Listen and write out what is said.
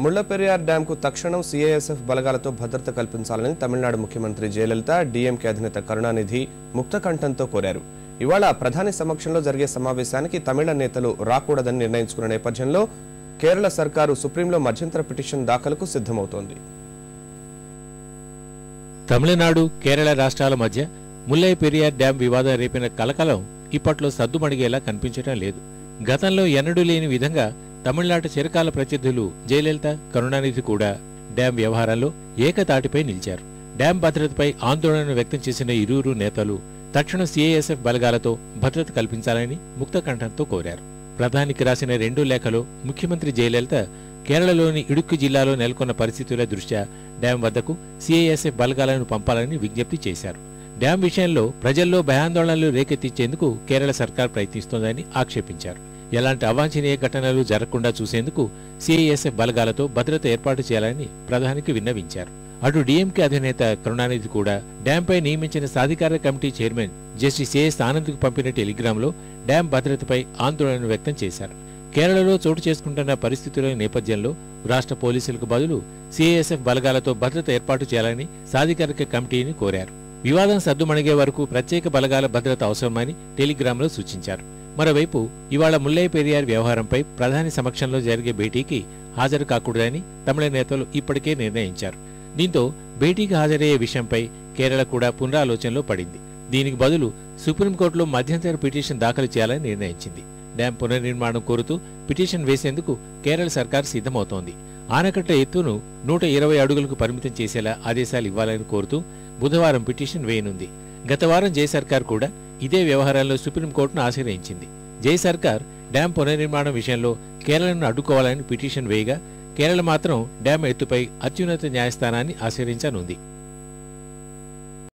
ముళ్లపెరియార్ డ్యాంకు తక్షణం సిఐఎస్ఎఫ్ బలగాలతో భద్రత కల్పించాలని తమిళనాడు ముఖ్యమంత్రి జయలలిత డీఎంకే అధినేత కరుణానిధి ముక్తకంఠంతో కోరారు. ఇవాళ ప్రధాని సమక్షంలో జరిగే సమావేశానికి తమిళ నేతలు రాకూడదని నిర్ణయించుకున్న నేపథ్యంలో కేరళ సర్కారు సుప్రీంలో మధ్యంతర పిటిషన్ దాఖలుకు సిద్ధమవుతోంది. తమిళనాడు, కేరళ రాష్ట్రాల మధ్య ముల్లై పెరియార్ డ్యాం వివాదం రేపిన కలకలం ఇప్పట్లో సద్దుమణిగేలా కనిపించడం లేదు. గతంలో ఎన్నడూ లేని విధంగా తమిళనాడు చిరకాల ప్రత్యర్థులు జయలలిత, కరుణానిధి కూడా డ్యాం వ్యవహారంలో ఏకతాటిపై నిలిచారు. డ్యాం భద్రతపై ఆందోళన వ్యక్తం చేసిన ఇరువురు నేతలు తక్షణం సిఐఎస్ఎఫ్ బలగాలతో భద్రత కల్పించాలని ముక్తకంఠంతో కోరారు. ప్రధానికి రాసిన 2 లేఖలో ముఖ్యమంత్రి జయలలిత కేరళలోని ఇడుక్కి జిల్లాలో నెలకొన్న పరిస్థితుల దృష్ట్యా డ్యాం వద్దకు సిఐఎస్ఎఫ్ బలగాలను పంపాలని విజ్ఞప్తి చేశారు. డ్యాం విషయంలో ప్రజల్లో భయాందోళనలు రేకెత్తించేందుకు కేరళ సర్కార్ ప్రయత్నిస్తోందని ఆక్షేపించారు. ఎలాంటి అవాంఛనీయ ఘటనలు జరగకుండా చూసేందుకు సిఐఎస్ఎఫ్ బలగాలతో భద్రత ఏర్పాటు చేయాలని ప్రధానికి విన్నవించారు. అటు డీఎంకే అధినేత కరుణానిధి కూడా డ్యాంపై నియమించిన సాధికార కమిటీ చైర్మన్ జస్టిస్ ఏఎస్ ఆనంద్కు పంపిన టెలిగ్రామ్లో డ్యాం భద్రతపై ఆందోళన వ్యక్తం చేశారు. కేరళలో చోటు చేసుకుంటున్న పరిస్థితుల నేపథ్యంలో రాష్ట్ర పోలీసులకు బదులు సిఐఎస్ఎఫ్ బలగాలతో భద్రత ఏర్పాటు చేయాలని సాధికారిక కమిటీని కోరారు. వివాదం సద్దుమణిగే వరకు ప్రత్యేక బలగాల భద్రత అవసరమని టెలిగ్రామ్లో సూచించారు. మరోవైపు ఇవాళ ముల్లై పెరియార్ వ్యవహారంపై ప్రధాని సమక్షంలో జరిగే భేటీకి హాజరు కాకూడదని తమిళ నేతలు ఇప్పటికే నిర్ణయించారు. దీంతో భేటీకి హాజరయ్యే విషయంపై కేరళ కూడా పునరాలోచనలో పడింది. దీనికి బదులు సుప్రీంకోర్టులో మధ్యంతర పిటిషన్ దాఖలు చేయాలని నిర్ణయించింది. డ్యాం పునర్నిర్మాణం కోరుతూ పిటిషన్ వేసేందుకు కేరళ సర్కార్ సిద్ధమవుతోంది. ఆనకట్ట ఎత్తును 120 అడుగులకు పరిమితం చేసేలా ఆదేశాలు ఇవ్వాలని కోరుతూ బుధవారం పిటిషన్ వేయనుంది. గత వారం జై సర్కార్ కూడా ఇదే వ్యవహారంలో సుప్రీంకోర్టును ఆశ్రయించింది. జై సర్కార్ డ్యాం పునర్నిర్మాణం విషయంలో కేరళను అడ్డుకోవాలని పిటిషన్ వేయగా కేరళ మాత్రం డ్యాం ఎత్తుపై అత్యున్నత న్యాయస్థానాన్ని ఆశ్రయించనుంది.